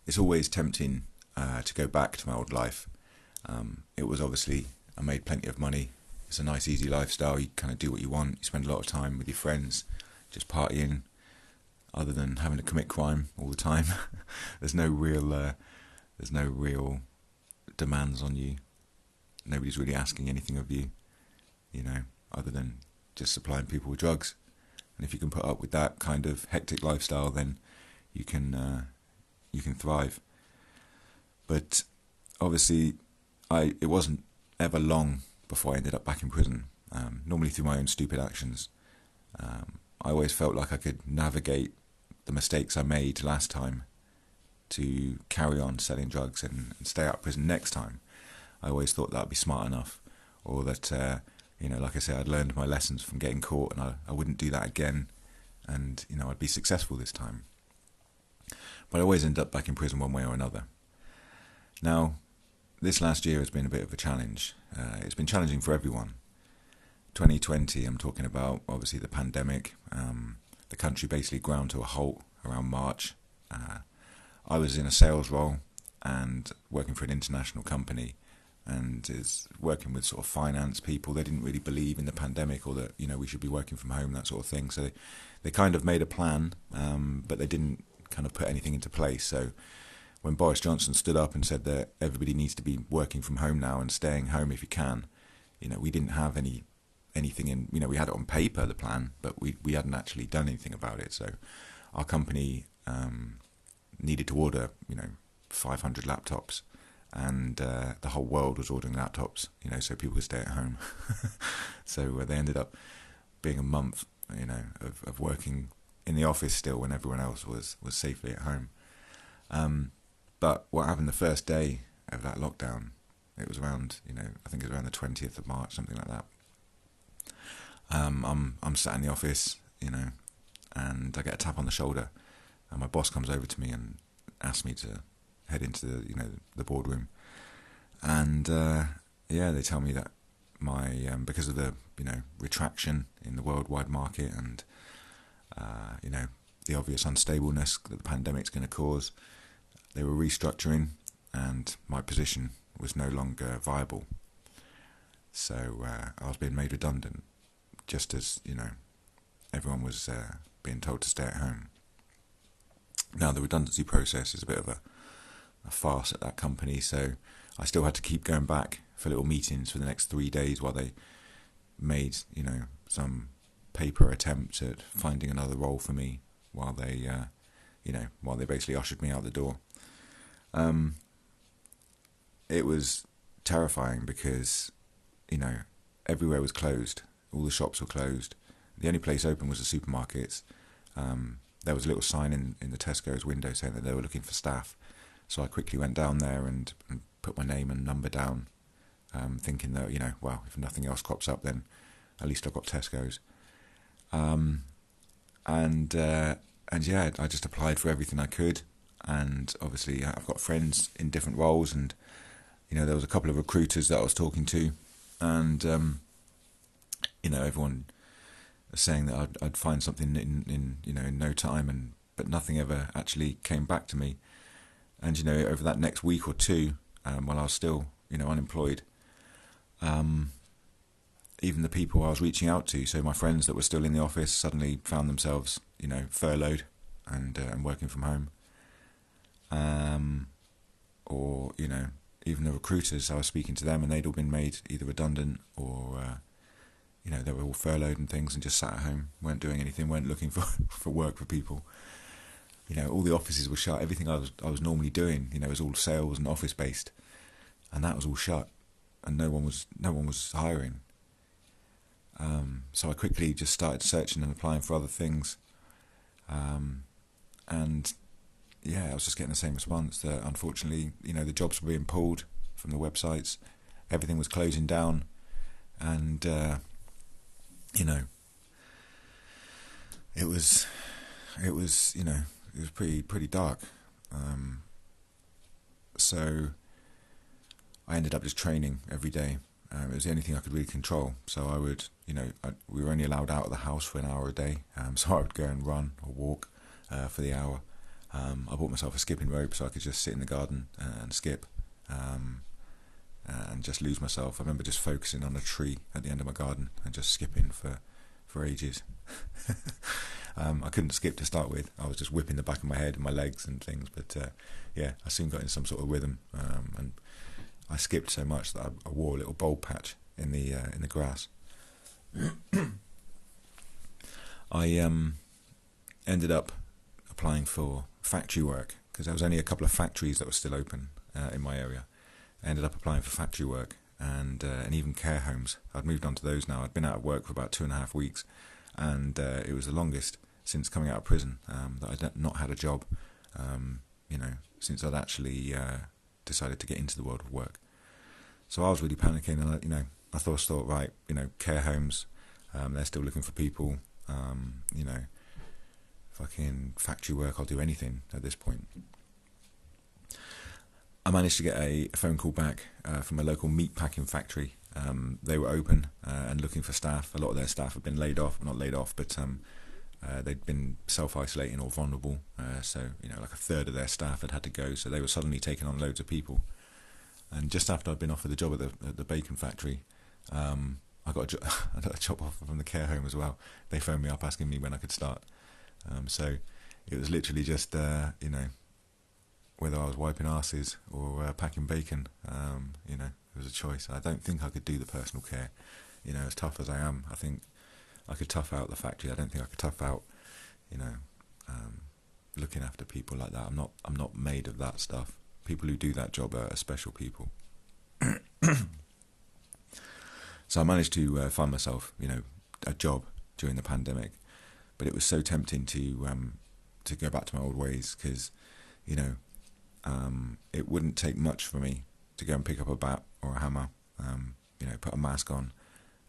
it's always tempting to go back to my old life. It was obviously, I made plenty of money. It's a nice, easy lifestyle. You kind of do what you want. You spend a lot of time with your friends, just partying, other than having to commit crime all the time. There's no real demands on you. Nobody's really asking anything of you, other than just supplying people with drugs. And if you can put up with that kind of hectic lifestyle, then you can thrive. But obviously, it wasn't ever long before I ended up back in prison. Normally through my own stupid actions. I always felt like I could navigate the mistakes I made last time to carry on selling drugs and stay out of prison next time. I always thought that I'd be smart enough, or that, like I said, I'd learned my lessons from getting caught, and I wouldn't do that again, and, I'd be successful this time. But I always end up back in prison one way or another. Now, this last year has been a bit of a challenge. It's been challenging for everyone. 2020, I'm talking about, obviously, the pandemic. The country basically ground to a halt around March. I was in a sales role and working for an international company, and is working with sort of finance people. They didn't really believe in the pandemic, or that we should be working from home, that sort of thing. So they kind of made a plan, but they didn't kind of put anything into place. So when Boris Johnson stood up and said that everybody needs to be working from home now and staying home if you can, we didn't have anything in. We had it on paper, the plan, but we hadn't actually done anything about it. So our company needed to order 500 laptops, and the whole world was ordering laptops, so people could stay at home. So they ended up being a month, of working in the office still when everyone else was safely at home. But what happened the first day of that lockdown, it was around, I think it was around the 20th of March, something like that. I'm sat in the office, and I get a tap on the shoulder, and my boss comes over to me and asks me to head into the boardroom, and they tell me that because of the retraction in the worldwide market, and the obvious unstableness that the pandemic's going to cause, they were restructuring, and my position was no longer viable. So I was being made redundant, just as everyone was being told to stay at home. Now, the redundancy process is a bit of a farce at that company, so I still had to keep going back for little meetings for the next 3 days while they made, some paper attempt at finding another role for me, while they basically ushered me out the door. It was terrifying because, everywhere was closed. All the shops were closed. The only place open was the supermarkets. There was a little sign in the Tesco's window saying that they were looking for staff. So I quickly went down there and put my name and number down, thinking that, if nothing else crops up, then at least I've got Tesco's. I just applied for everything I could. And obviously I've got friends in different roles, and, there was a couple of recruiters that I was talking to, and, everyone was saying that I'd find something in no time, but nothing ever actually came back to me. And, over that next week or two, while I was still, unemployed, even the people I was reaching out to, so my friends that were still in the office, suddenly found themselves, furloughed and working from home. Or, even the recruiters, I was speaking to them, and they'd all been made either redundant or, they were all furloughed and things, and just sat at home, weren't doing anything, weren't looking for work for people. All the offices were shut. Everything I was normally doing, was all sales and office based, and that was all shut, and no one was hiring. So I quickly just started searching and applying for other things, and I was just getting the same response that unfortunately, the jobs were being pulled from the websites, everything was closing down, and it was pretty dark. So I ended up just training every day. It was the only thing I could really control. So I would, we were only allowed out of the house for an hour a day. So I would go and run or walk for the hour. I bought myself a skipping rope so I could just sit in the garden and skip, and just lose myself. I remember just focusing on a tree at the end of my garden and just skipping for ages. I couldn't skip to start with. I was just whipping the back of my head and my legs and things, but yeah, I soon got in some sort of rhythm, and I skipped so much that I wore a little bald patch in the grass. I ended up applying for factory work because there was only a couple of factories that were still open in my area. I ended up applying for factory work and even care homes. I'd moved on to those now. I'd been out of work for about 2.5 weeks, and it was the longest since coming out of prison that I'd not had a job, since I'd actually decided to get into the world of work. So I was really panicking, and I thought, right, care homes, they're still looking for people, fucking factory work, I'll do anything at this point. I managed to get a phone call back from a local meat packing factory. They were open and looking for staff. A lot of their staff had been laid off, not laid off, but they'd been self-isolating or vulnerable. So, like a third of their staff had to go. So they were suddenly taking on loads of people. And just after I'd been offered the job at the bacon factory, I got a job offer from the care home as well. They phoned me up asking me when I could start. So it was literally just, whether I was wiping arses or packing bacon, it was a choice. I don't think I could do the personal care. As tough as I am, I think I could tough out the factory. I don't think I could tough out, looking after people like that. I'm not made of that stuff. People who do that job are special people. So I managed to find myself, a job during the pandemic, but it was so tempting to go back to my old ways because, it wouldn't take much for me to go and pick up a bat or a hammer, put a mask on,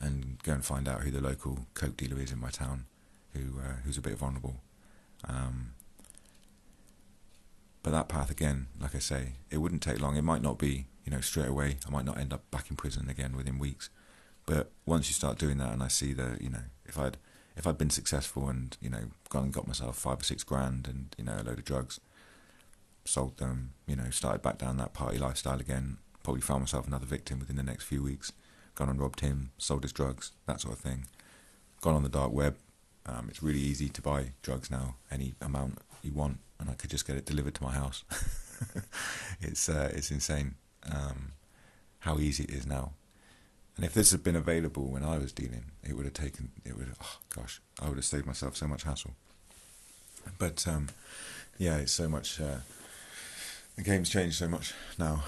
and go and find out who the local coke dealer is in my town, who's a bit vulnerable. But that path again, like I say, it wouldn't take long. It might not be, straight away. I might not end up back in prison again within weeks. But once you start doing that, and I see that, if I'd been successful and gone and got myself 5 or 6 grand and a load of drugs, sold them, started back down that party lifestyle again, probably found myself another victim within the next few weeks, gone and robbed him, sold his drugs, that sort of thing. Gone on the dark web. It's really easy to buy drugs now, any amount you want, and I could just get it delivered to my house. It's insane how easy it is now. And if this had been available when I was dealing, I would have saved myself so much hassle. But it's so much. The game's changed so much now.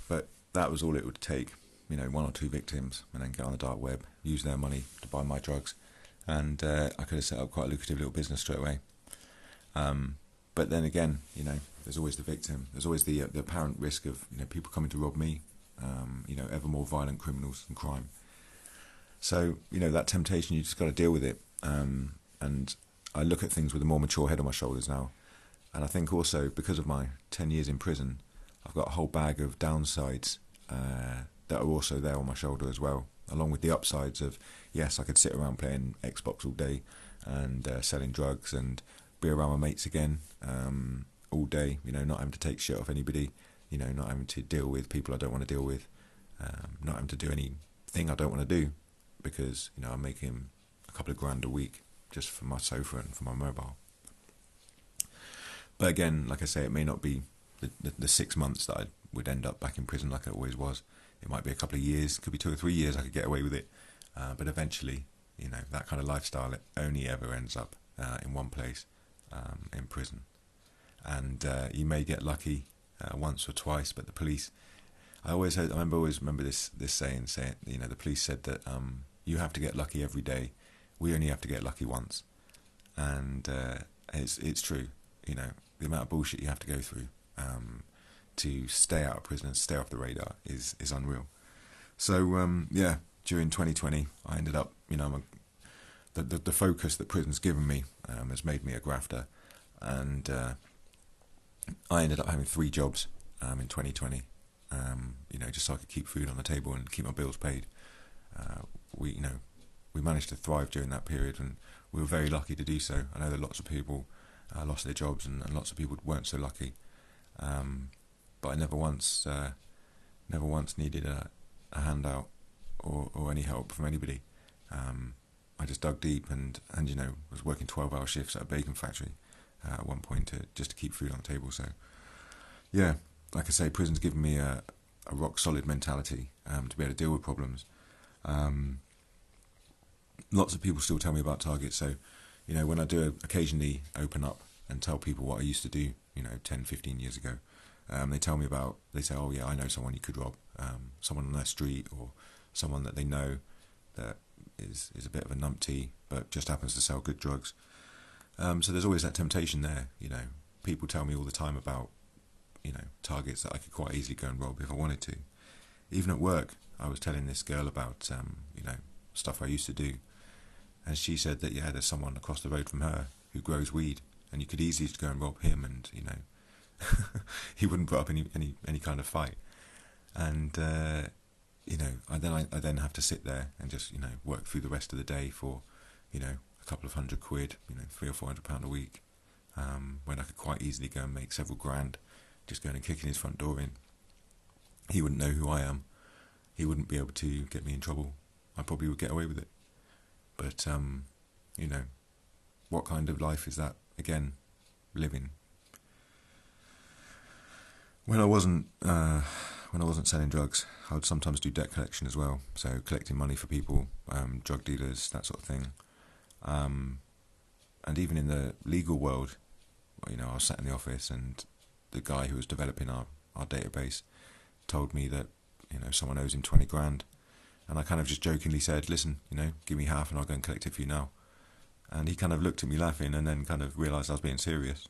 But that was all it would take. 1 or 2 victims, and then get on the dark web, use their money to buy my drugs, and I could have set up quite a lucrative little business straight away. But then again, there's always the victim. There's always the apparent risk of people coming to rob me. Ever more violent criminals and crime. So that temptation, you just got to deal with it. And I look at things with a more mature head on my shoulders now. And I think also because of my 10 years in prison, I've got a whole bag of downsides that are also there on my shoulder as well, along with the upsides of, yes, I could sit around playing Xbox all day and selling drugs and be around my mates again all day, not having to take shit off anybody, not having to deal with people I don't want to deal with, not having to do anything I don't want to do because, I'm making a couple of grand a week just for my sofa and for my mobile. But again, like I say, it may not be the 6 months that I would end up back in prison like I always was. It might be a couple of years, could be 2 or 3 years I could get away with it. But eventually, that kind of lifestyle, it only ever ends up in one place, in prison. And you may get lucky once or twice, but the police, I always remember this saying, the police said that you have to get lucky every day. We only have to get lucky once. And it's true, the amount of bullshit you have to go through to stay out of prison and stay off the radar is unreal. So during 2020, I ended up, the focus that prison's given me has made me a grafter, and I ended up having 3 jobs in 2020, just so I could keep food on the table and keep my bills paid. We managed to thrive during that period, and we were very lucky to do so. I know that lots of people lost their jobs, and lots of people weren't so lucky. But I never once needed a handout or any help from anybody. I just dug deep and was working 12-hour shifts at a bacon factory at one point just to keep food on the table. So yeah, like I say, prison's given me a rock solid mentality to be able to deal with problems. Lots of people still tell me about targets. So when I do occasionally open up and tell people what I used to do 10, 15 years ago, they say, oh yeah, I know someone you could rob, someone on their street, or someone that they know that is a bit of a numpty but just happens to sell good drugs. So there's always that temptation there. People tell me all the time about targets that I could quite easily go and rob if I wanted to. Even at work, I was telling this girl about stuff I used to do, and she said that there's someone across the road from her who grows weed, and you could easily just go and rob him, and he wouldn't put up any kind of fight. And I then have to sit there and just work through the rest of the day for a couple of £100, £300 or £400 a week, when I could quite easily go and make several grand just going and kicking his front door in. He wouldn't know who I am. He wouldn't be able to get me in trouble. I probably would get away with it. But what kind of life is that again living? When I wasn't selling drugs, I would sometimes do debt collection as well. So collecting money for people, drug dealers, that sort of thing. And even in the legal world, I was sat in the office, and the guy who was developing our database told me that someone owes him 20 grand, and I kind of just jokingly said, listen, give me half and I'll go and collect it for you now. And he kind of looked at me laughing, and then kind of realised I was being serious.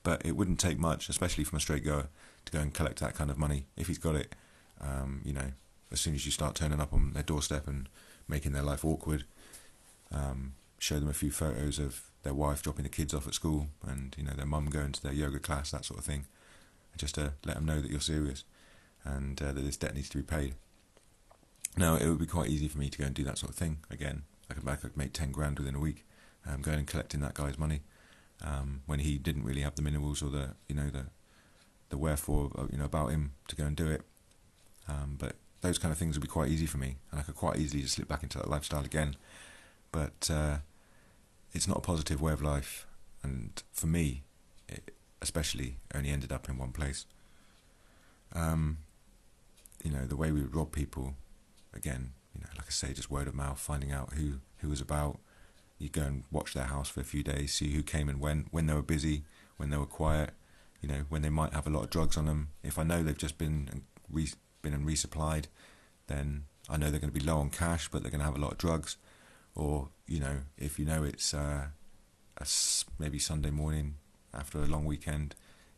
But it wouldn't take much, especially from a straight goer, to go and collect that kind of money if he's got it. As soon as you start turning up on their doorstep and making their life awkward, show them a few photos of their wife dropping the kids off at school, and their mum going to their yoga class, that sort of thing, just to let them know that you're serious and that this debt needs to be paid. Now, it would be quite easy for me to go and do that sort of thing again. I could make 10 grand within a week, going and collecting that guy's money, when he didn't really have the minerals or the wherefore about him to go and do it. But those kind of things would be quite easy for me, and I could quite easily just slip back into that lifestyle again. But it's not a positive way of life, and for me, it especially only ended up in one place. The way we would rob people, again, like I say, just word of mouth, finding out who was about. You go and watch their house for a few days, see who came and went, when they were busy, when they were quiet, when they might have a lot of drugs on them. If I know they've just been and resupplied, then I know they're going to be low on cash, but they're going to have a lot of drugs. Or, if it's maybe Sunday morning after a long weekend,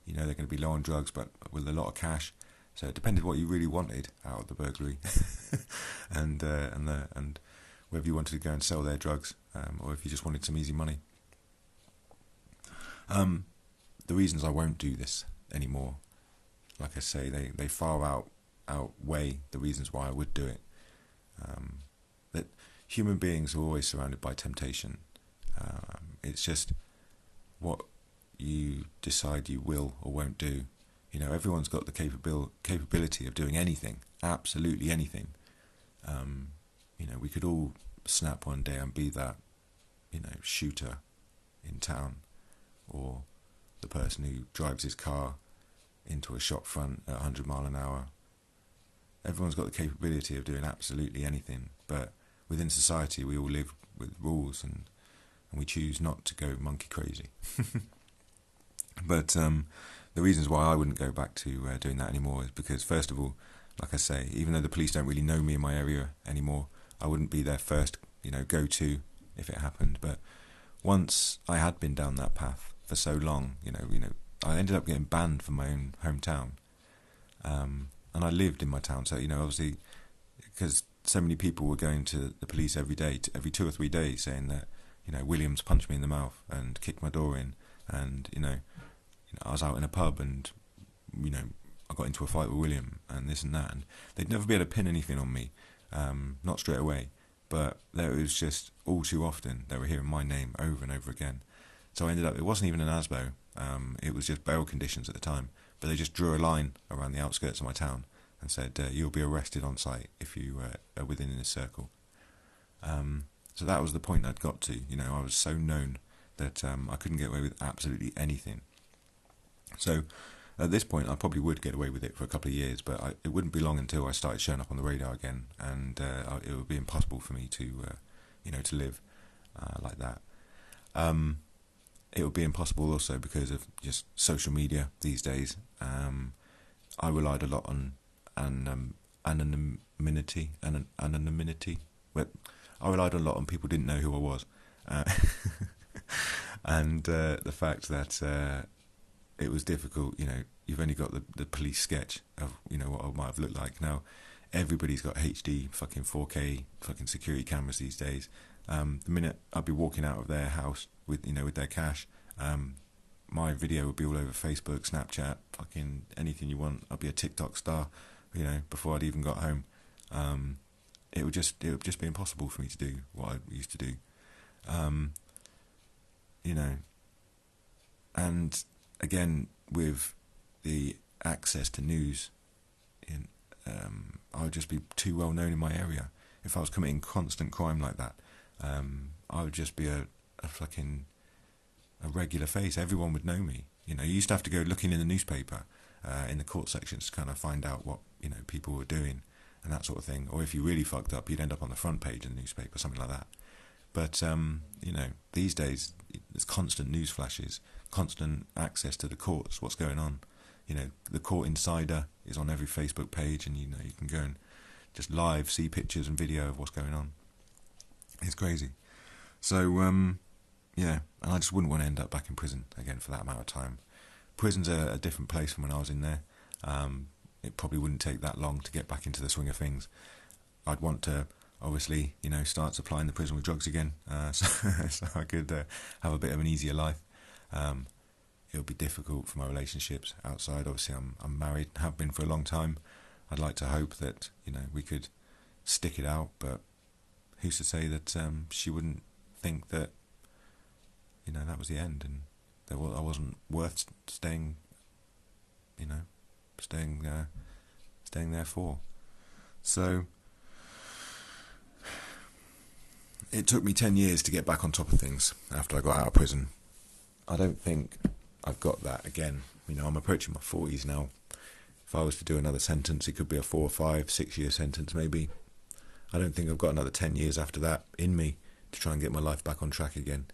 they're going to be low on drugs, but with a lot of cash. So it depended what you really wanted out of the burglary, and whether you wanted to go and sell their drugs, or if you just wanted some easy money. The reasons I won't do this anymore, like I say, they far outweigh the reasons why I would do it. That human beings are always surrounded by temptation. It's just what you decide you will or won't do. Everyone's got the capability of doing anything, absolutely anything. We could all snap one day and be that, shooter in town, or the person who drives his car into a shop front at 100 mile an hour. Everyone's got the capability of doing absolutely anything, but within society we all live with rules, and we choose not to go monkey crazy. But the reasons why I wouldn't go back to doing that anymore is because, first of all, like I say, even though the police don't really know me in my area anymore, I wouldn't be their first, go-to if it happened. But once I had been down that path for so long, I ended up getting banned from my own hometown, and I lived in my town. So obviously, because so many people were going to the police every day, every 2 or 3 days, saying that Williams punched me in the mouth and kicked my door in, and I was out in a pub and I got into a fight with William and this and that, and they'd never be able to pin anything on me, not straight away, but there was just all too often they were hearing my name over and over again. So I ended up, it wasn't even an ASBO, it was just bail conditions at the time, but they just drew a line around the outskirts of my town and said, you'll be arrested on site if you are within this circle. So that was the point I'd got to. I was so known that I couldn't get away with absolutely anything. So at this point, I probably would get away with it for a couple of years, but it wouldn't be long until I started showing up on the radar again, and it would be impossible for me to, to live like that. It would be impossible also because of just social media these days. I relied a lot on anonymity. But I relied a lot on people didn't know who I was, and the fact that it was difficult. You've only got the police sketch of what I might have looked like. Now everybody's got HD fucking 4K fucking security cameras these days. The minute I'd be walking out of their house with their cash, my video would be all over Facebook, Snapchat, fucking anything you want. I'd be a TikTok star, before I'd even got home. It would just be impossible for me to do what I used to do. And again, with the access to news, I would just be too well known in my area. If I was committing constant crime like that, I would just be a regular face. Everyone would know me. You used to have to go looking in the newspaper, in the court sections to kind of find out what people were doing and that sort of thing. Or if you really fucked up, you'd end up on the front page of the newspaper, something like that. But these days there's constant news flashes, constant access to the courts. What's going on? The Court Insider is on every Facebook page, and you can go and just live see pictures and video of what's going on. It's crazy. So and I just wouldn't want to end up back in prison again for that amount of time. Prison's a different place from when I was in there. It probably wouldn't take that long to get back into the swing of things. I'd want to, obviously, start supplying the prison with drugs again, so I could have a bit of an easier life. It would be difficult for my relationships outside. Obviously, I'm married, have been for a long time. I'd like to hope that we could stick it out, but who's to say that she wouldn't think that that was the end, and that I wasn't worth staying there for. So it took me 10 years to get back on top of things after I got out of prison. I don't think I've got that again. I'm approaching my 40s now. If I was to do another sentence, it could be a 4 or 5, 6 year sentence maybe. I don't think I've got another 10 years after that in me to try and get my life back on track again.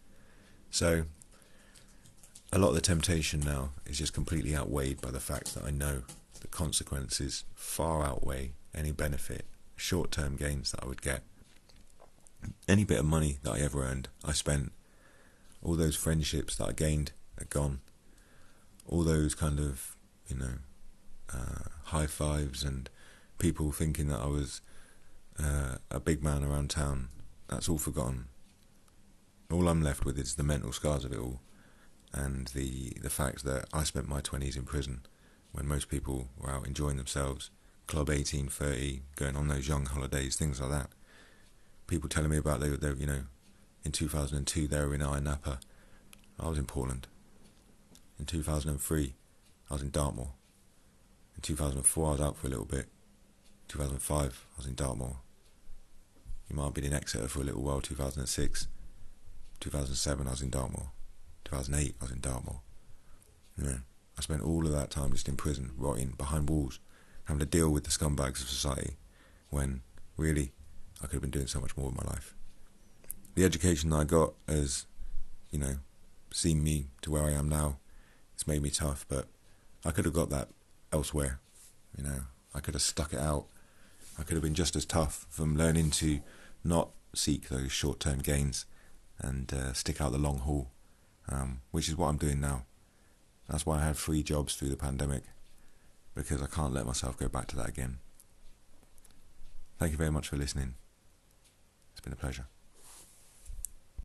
So a lot of the temptation now is just completely outweighed by the fact that I know the consequences far outweigh any benefit, short-term gains that I would get. Any bit of money that I ever earned, I spent. All those friendships that I gained are gone. All those kind of, high fives and people thinking that I was a big man around town, that's all forgotten. All I'm left with is the mental scars of it all, and the fact that I spent my 20s in prison when most people were out enjoying themselves, Club 18, 30, going on those young holidays, things like that. People telling me about they in 2002 they were in Ayia Napa. I was in Portland. In 2003 I was in Dartmoor. In 2004 I was out for a little bit. 2005 I was in Dartmoor. You might have been in Exeter for a little while. 2006, 2007 I was in Dartmoor. 2008 I was in Dartmoor. I spent all of that time just in prison, rotting behind walls, having to deal with the scumbags of society, when really I could have been doing so much more with my life. The education that I got has, seen me to where I am now. It's made me tough, but I could have got that elsewhere. I could have stuck it out. I could have been just as tough from learning to not seek those short-term gains and stick out the long haul, which is what I'm doing now. That's why I had 3 jobs through the pandemic, because I can't let myself go back to that again. Thank you very much for listening. It's been a pleasure.